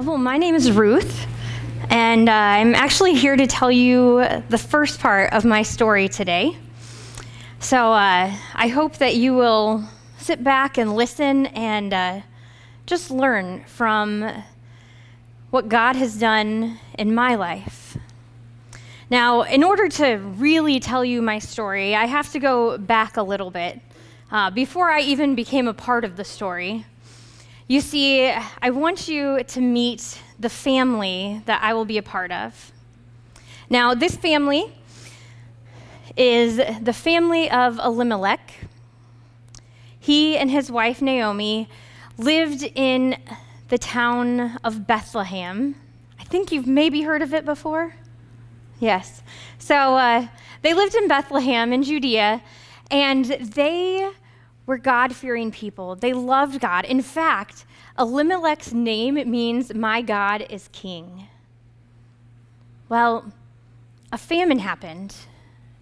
Well, my name is Ruth, and I'm actually here to tell you the first part of my story today. So I hope that you will sit back and listen and just learn from what God has done in my life. Now, in order to really tell you my story, I have to go back a little bit before I even became a part of the story. You see, I want you to meet the family that I will be a part of. Now, this family is the family of Elimelech. He and his wife, Naomi, lived in the town of Bethlehem. I think you've maybe heard of it before. Yes. So they lived in Bethlehem in Judea, and they were God-fearing people. They loved God. In fact, Elimelech's name means "my God is king." Well, a famine happened,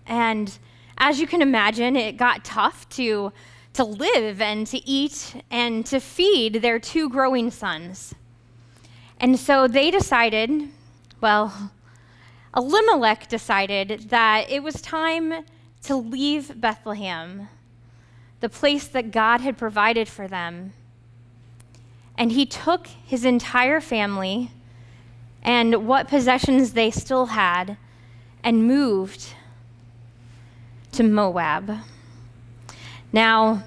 and as you can imagine, it got tough to live and to eat and to feed their two growing sons. And so they decided, Elimelech decided that it was time to leave Bethlehem, the place that God had provided for them. And he took his entire family and what possessions they still had and moved to Moab. Now,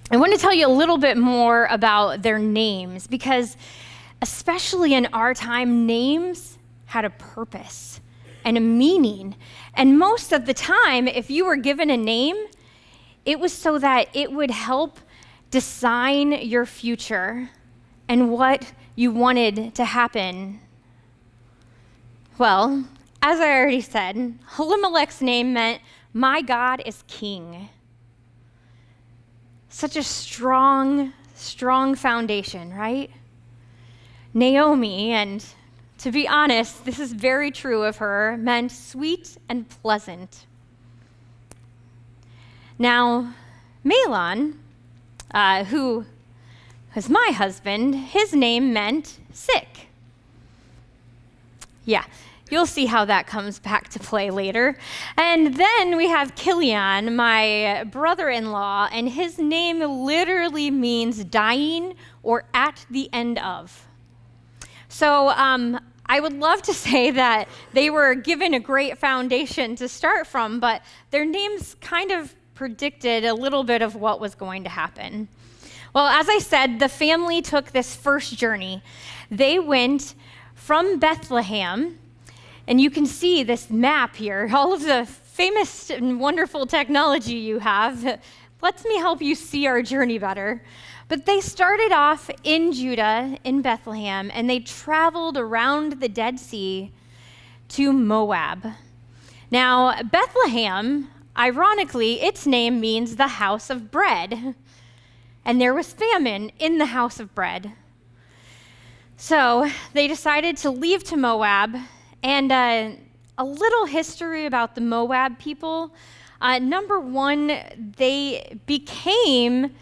I want to tell you a little bit more about their names because, especially in our time, names had a purpose and a meaning. And most of the time, if you were given a name, it was so that it would help design your future and what you wanted to happen. Well, as I already said, Elimelech's name meant "my God is king." Such a strong foundation, right? Naomi, and to be honest, this is very true of her, meant sweet and pleasant. Now, Mahlon, who was my husband, his name meant sick. Yeah, you'll see how that comes back to play later. And then we have Kilian, my brother-in-law, and his name literally means dying or at the end of. So I would love to say that they were given a great foundation to start from, but their names kind of predicted a little bit of what was going to happen. Well, as I said, the family took this first journey. They went from Bethlehem, and you can see this map here, all of the famous and wonderful technology you have lets me help you see our journey better. But they started off in Judah, in Bethlehem, and they traveled around the Dead Sea to Moab. Now, Bethlehem, ironically, its name means the house of bread. And there was famine in the house of bread. So they decided to leave to Moab. And a little history about the Moab people. Number one, they became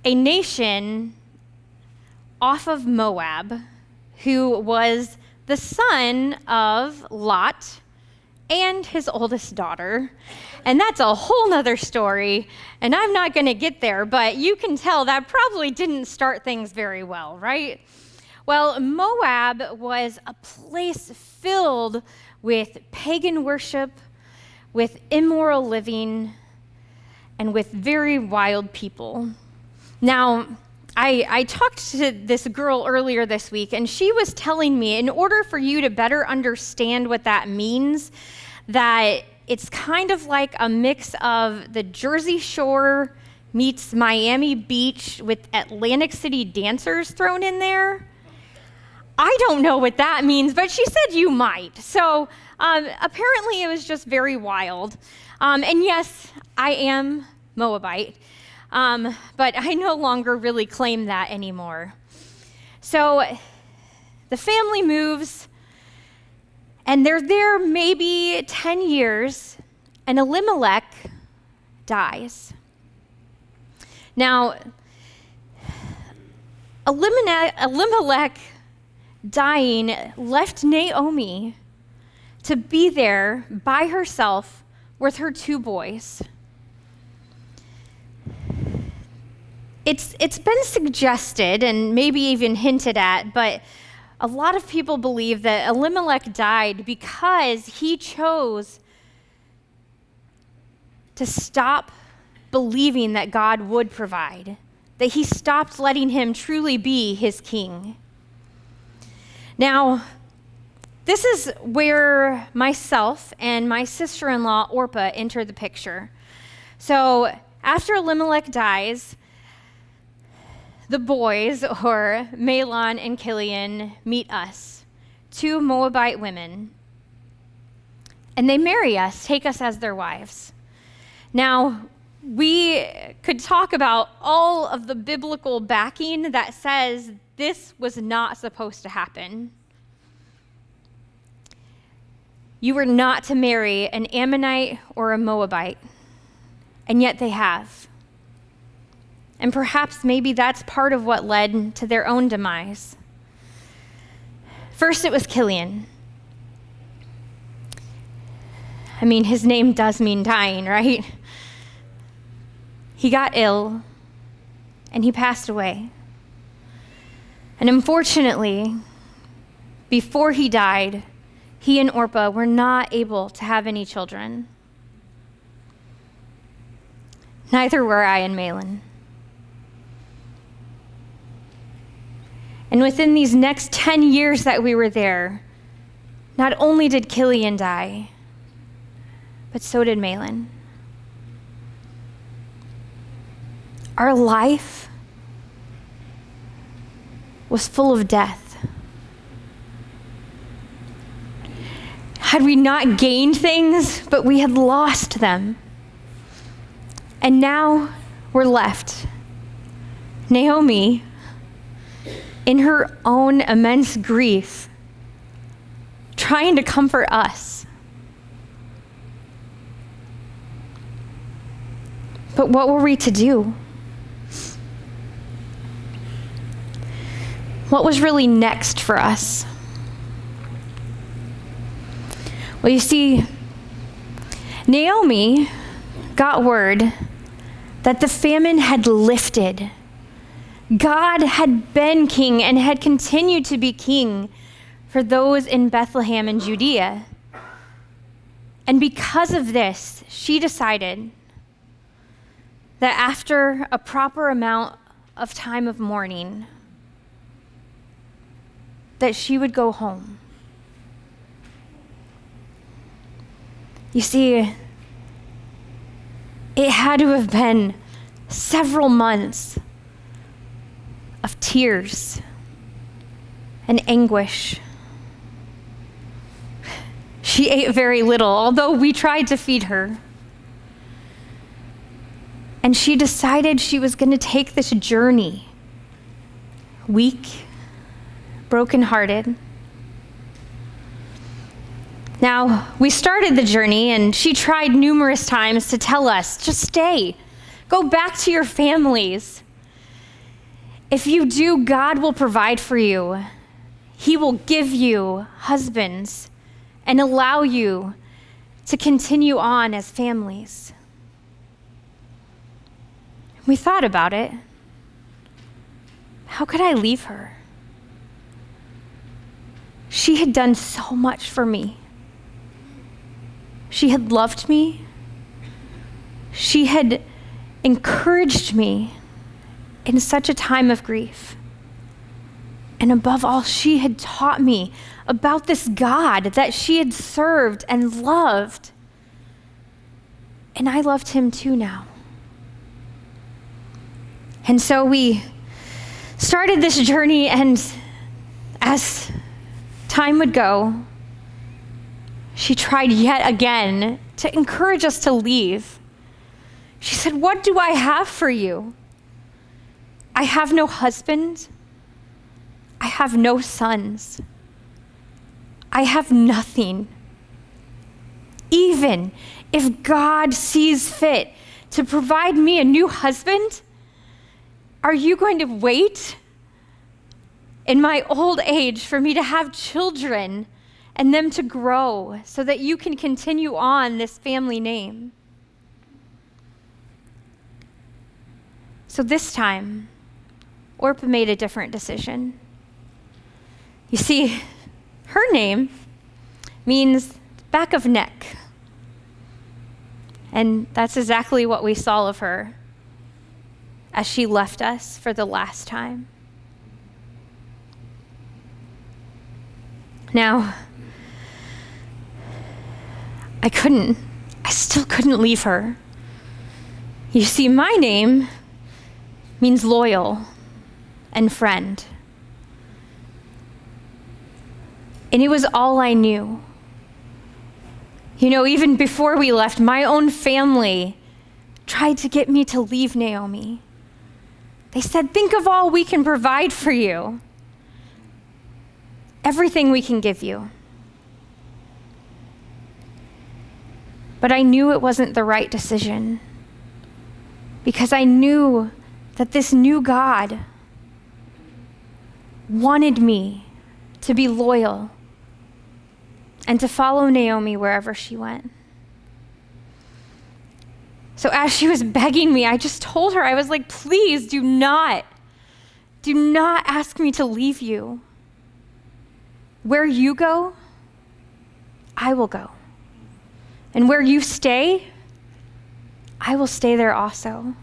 a nation off of Moab, who was the son of Lot and his oldest daughter. And that's a whole nother story, and I'm not going to get there, but you can tell that probably didn't start things very well, right? Well, Moab was a place filled with pagan worship, with immoral living, and with very wild people. Now, I talked to this girl earlier this week, and she was telling me, in order for you to better understand what that means, that it's kind of like a mix of the Jersey Shore meets Miami Beach with Atlantic City dancers thrown in there. I don't know what that means, but she said you might. So apparently it was just very wild. And yes, I am Moabite. But I no longer really claim that anymore. So the family moves, and they're there maybe 10 years, and Elimelech dies. Now, Elimelech dying, left Naomi to be there by herself with her 2 boys. It's been suggested and maybe even hinted at, but a lot of people believe that Elimelech died because he chose to stop believing that God would provide, that he stopped letting him truly be his king. Now, this is where myself and my sister-in-law, Orpah, enter the picture. So after Elimelech dies, the boys, or Mahlon and Chilion, meet us, 2 Moabite women, and they marry us, take us as their wives. Now, we could talk about all of the biblical backing that says this was not supposed to happen. You were not to marry an Ammonite or a Moabite, and yet they have. And perhaps maybe that's part of what led to their own demise. First, it was Chilion. I mean, his name does mean dying, right? He got ill, and he passed away. And unfortunately, before he died, he and Orpah were not able to have any children. Neither were I and Mahlon. And within these next 10 years that we were there, not only did Chilion die, but so did Mahlon. Our life was full of death. Had we not gained things, but we had lost them. And now we're left. Naomi, in her own immense grief, trying to comfort us. But what were we to do? What was really next for us? Well, you see, Naomi got word that the famine had lifted. God had been king and had continued to be king for those in Bethlehem and Judea. And because of this, she decided that after a proper amount of time of mourning, that she would go home. You see, it had to have been several months of tears and anguish. She ate very little, although we tried to feed her. And she decided she was going to take this journey, weak, brokenhearted. Now, we started the journey, and she tried numerous times to tell us, just stay, go back to your families. If you do, God will provide for you. He will give you husbands and allow you to continue on as families. We thought about it. How could I leave her? She had done so much for me. She had loved me. She had encouraged me in such a time of grief. And above all, she had taught me about this God that she had served and loved. And I loved him too now. And so we started this journey, and as time would go, she tried yet again to encourage us to leave. She said, "What do I have for you? I have no husband. I have no sons. I have nothing. Even if God sees fit to provide me a new husband, are you going to wait in my old age for me to have children and them to grow so that you can continue on this family name. So this time, Orpah made a different decision. You see, her name means back of neck. And that's exactly what we saw of her as she left us for the last time. Now, I still couldn't leave her. You see, my name means loyal and friend. And it was all I knew. You know, even before we left, my own family tried to get me to leave Naomi. They said, think of all we can provide for you. Everything we can give you. But I knew it wasn't the right decision because I knew that this new God wanted me to be loyal and to follow Naomi wherever she went. So as she was begging me, I just told her, I was like, please do not ask me to leave you. Where you go, I will go. And where you stay, I will stay there also.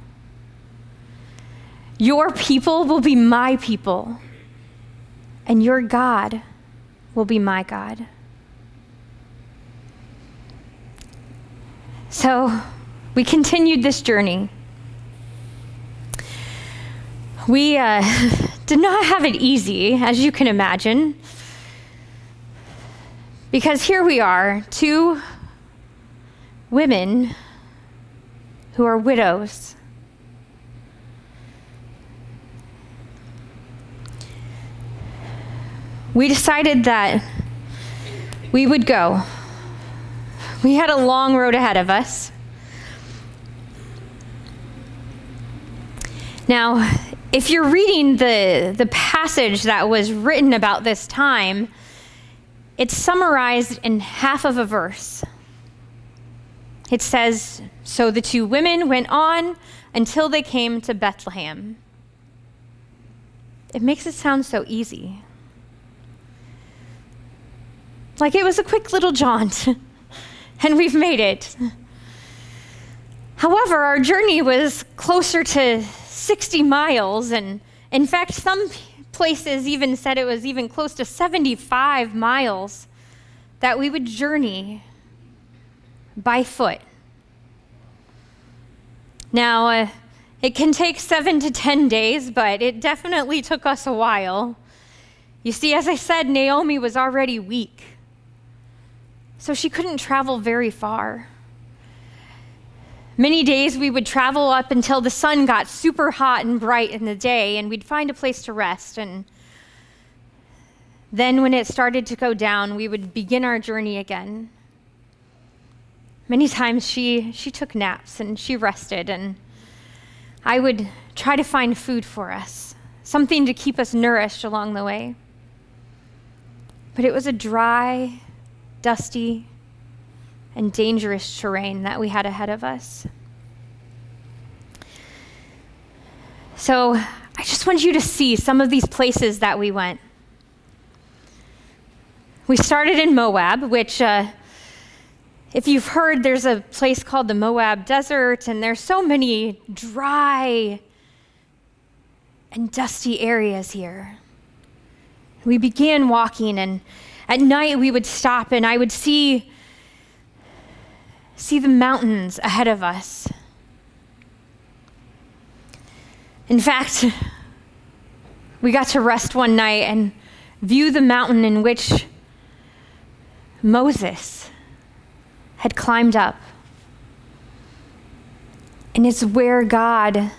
Your people will be my people, and your God will be my God. So we continued this journey. We did not have it easy, as you can imagine, because here we are, two women who are widows. We decided that we would go. We had a long road ahead of us. Now, if you're reading the passage that was written about this time, it's summarized in half of a verse. It says, so the two women went on until they came to Bethlehem. It makes it sound so easy. Like it was a quick little jaunt, and we've made it. However, our journey was closer to 60 miles, and in fact, some places even said it was even close to 75 miles that we would journey by foot. Now, it can take 7 to 10 days, but it definitely took us a while. You see, as I said, Naomi was already weak, so she couldn't travel very far. Many days we would travel up until the sun got super hot and bright in the day, and we'd find a place to rest. And then when it started to go down, we would begin our journey again. Many times she took naps and she rested, and I would try to find food for us, something to keep us nourished along the way. But it was a dry, dusty, and dangerous terrain that we had ahead of us. So I just want you to see some of these places that we went. We started in Moab, which, if you've heard, there's a place called the Moab Desert, and there's so many dry and dusty areas here. We began walking, and at night we would stop, and I would see the mountains ahead of us. In fact, we got to rest one night and view the mountain in which Moses had climbed up. And it's where God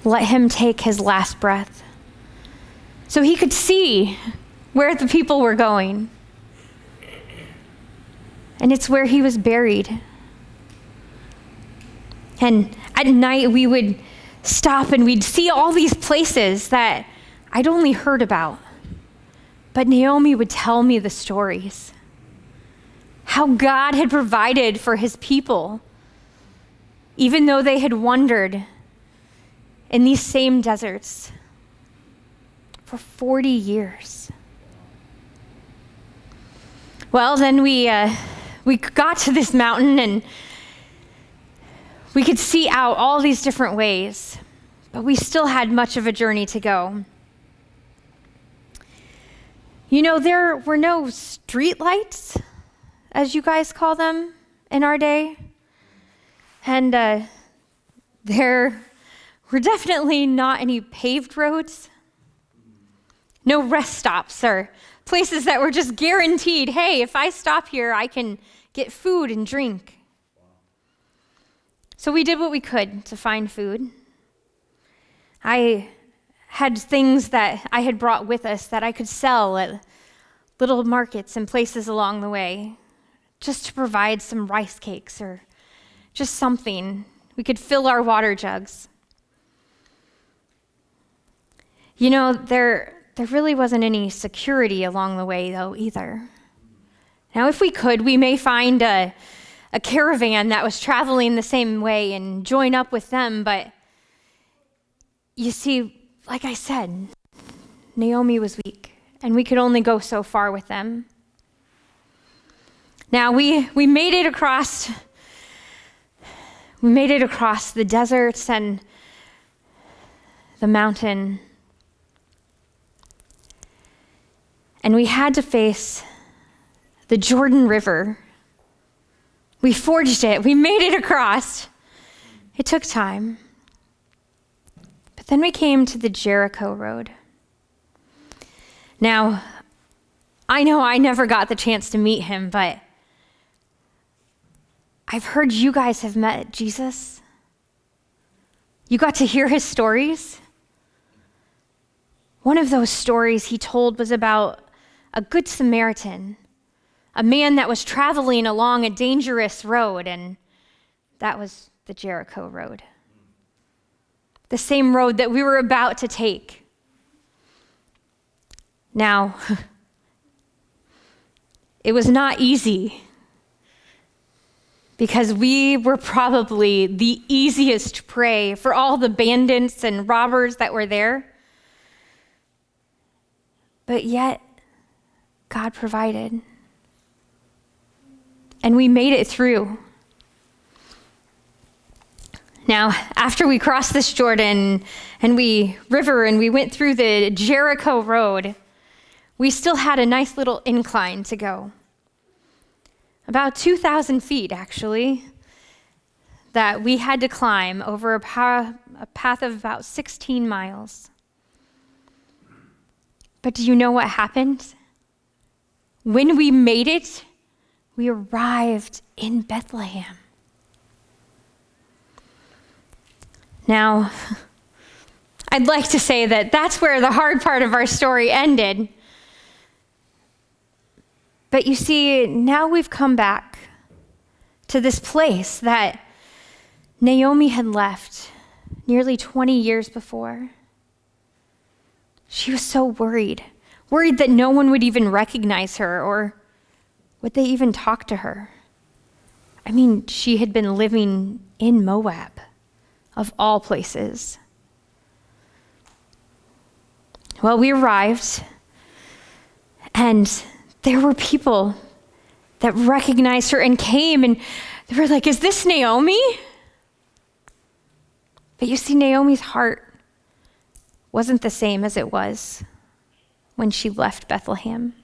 let him take his last breath, so he could see where the people were going. And it's where he was buried. And at night we would stop and we'd see all these places that I'd only heard about. But Naomi would tell me the stories. How God had provided for his people, even though they had wandered in these same deserts for 40 years. Well, then we got to this mountain and we could see out all these different ways, but we still had much of a journey to go. You know, there were no street lights, as you guys call them, in our day. And there were definitely not any paved roads. No rest stops or places that were just guaranteed, hey, if I stop here, I can get food and drink. So we did what we could to find food. I had things that I had brought with us that I could sell at little markets and places along the way, just to provide some rice cakes or just something. We could fill our water jugs. You know, there really wasn't any security along the way, though, either. Now, if we could, we may find a caravan that was traveling the same way and join up with them, but you see, like I said, Naomi was weak, and we could only go so far with them. Now, we made it across the deserts and the mountain. And we had to face the Jordan River. We forged it. We made it across. It took time. But then we came to the Jericho Road. Now, I know I never got the chance to meet him, but I've heard you guys have met Jesus. You got to hear his stories. One of those stories he told was about a good Samaritan, a man that was traveling along a dangerous road, and that was the Jericho Road. The same road that we were about to take. Now, it was not easy because we were probably the easiest prey for all the bandits and robbers that were there. But yet, God provided. And we made it through. Now, after we crossed this Jordan and we went through the Jericho Road, we still had a nice little incline to go. About 2,000 feet, actually, that we had to climb over a path of about 16 miles. But do you know what happened? When we made it, we arrived in Bethlehem. Now, I'd like to say that that's where the hard part of our story ended. But you see, now we've come back to this place that Naomi had left nearly 20 years before. She was so worried that no one would even recognize her, or would they even talk to her? I mean, she had been living in Moab, of all places. Well, we arrived, and there were people that recognized her and came, and they were like, "Is this Naomi?" But you see, Naomi's heart wasn't the same as it was when she left Bethlehem.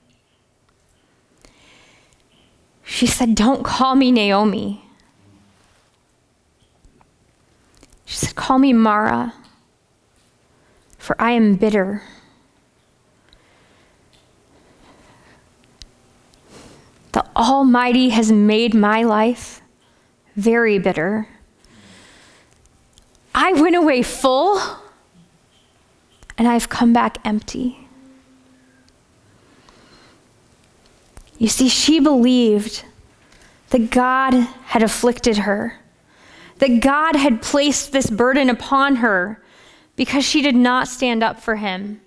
She said, "Don't call me Naomi." She said, "Call me Mara, for I am bitter." The Almighty has made my life very bitter. I went away full, and I've come back empty. You see, she believed that God had afflicted her, that God had placed this burden upon her because she did not stand up for him,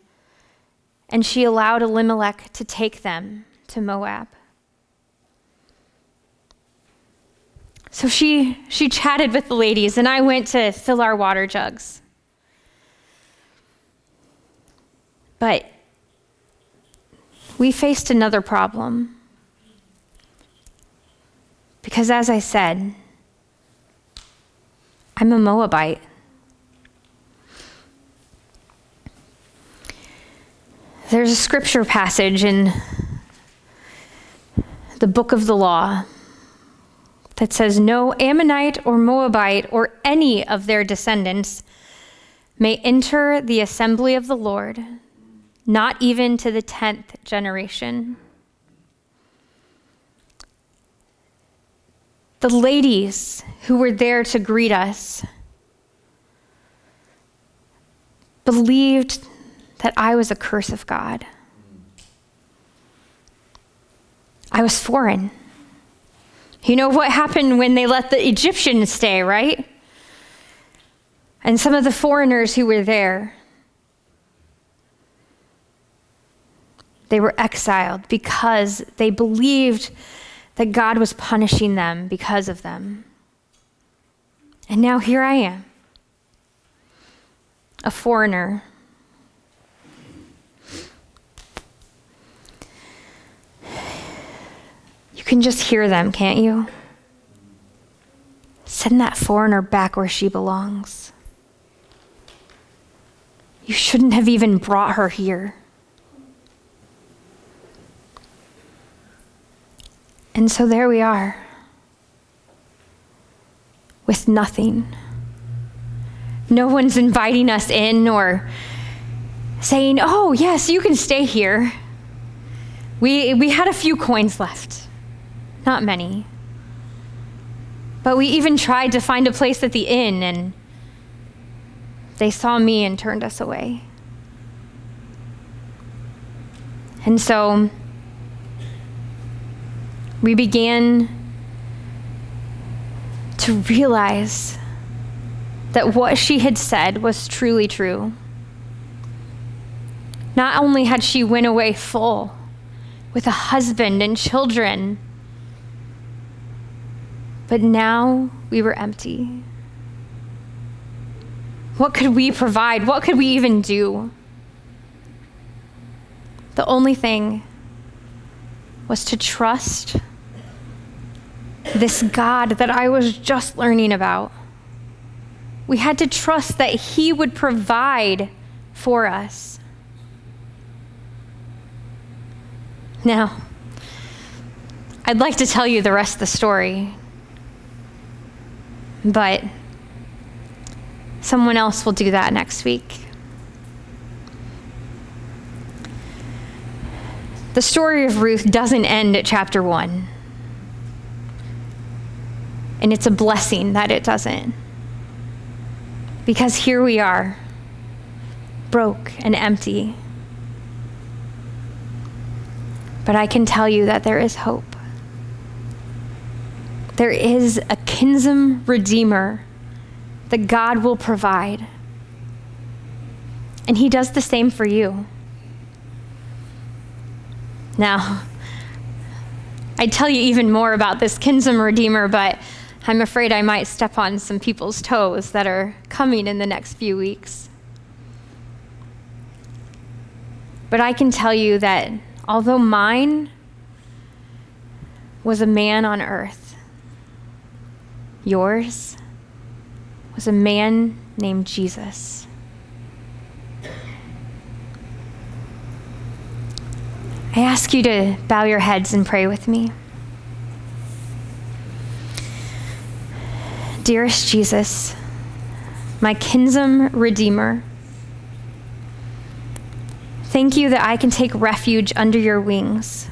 and she allowed Elimelech to take them to Moab. So she chatted with the ladies, and I went to fill our water jugs. But we faced another problem. Because as I said, I'm a Moabite. There's a scripture passage in the book of the law that says, "No Ammonite or Moabite or any of their descendants may enter the assembly of the Lord, not even to the 10th generation." The ladies who were there to greet us believed that I was a curse of God. I was foreign. You know what happened when they let the Egyptians stay, right? And some of the foreigners who were there, they were exiled because they believed that God was punishing them because of them. And now here I am, a foreigner. You can just hear them, can't you? Send that foreigner back where she belongs. You shouldn't have even brought her here. And so there we are, with nothing. No one's inviting us in or saying, "Oh, yes, you can stay here." We had a few coins left, not many. But we even tried to find a place at the inn, and they saw me and turned us away. And so we began to realize that what she had said was truly true. Not only had she went away full with a husband and children, but now we were empty. What could we provide? What could we even do? The only thing was to trust this God that I was just learning about. We had to trust that he would provide for us. Now, I'd like to tell you the rest of the story, but someone else will do that next week. The story of Ruth doesn't end at chapter 1. And it's a blessing that it doesn't. Because here we are, broke and empty. But I can tell you that there is hope. There is a kinsman redeemer that God will provide. And he does the same for you. Now, I'd tell you even more about this kinsman redeemer, but I'm afraid I might step on some people's toes that are coming in the next few weeks. But I can tell you that although mine was a man on earth, yours was a man named Jesus. I ask you to bow your heads and pray with me. Dearest Jesus, my kinsman redeemer, thank you that I can take refuge under your wings.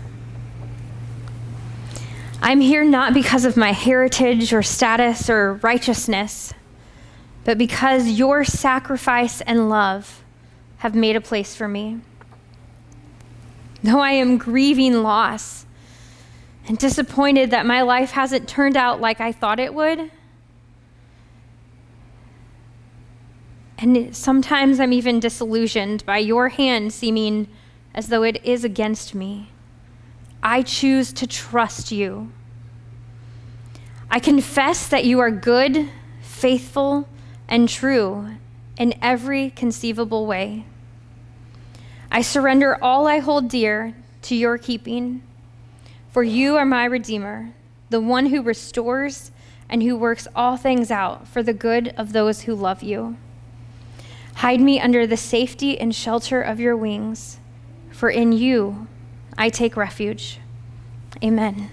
I'm here not because of my heritage or status or righteousness, but because your sacrifice and love have made a place for me. Though I am grieving loss and disappointed that my life hasn't turned out like I thought it would, And sometimes I'm even disillusioned by your hand seeming as though it is against me. I choose to trust you. I confess that you are good, faithful, and true in every conceivable way. I surrender all I hold dear to your keeping, for you are my Redeemer, the one who restores and who works all things out for the good of those who love you. Hide me under the safety and shelter of your wings, for in you I take refuge. Amen.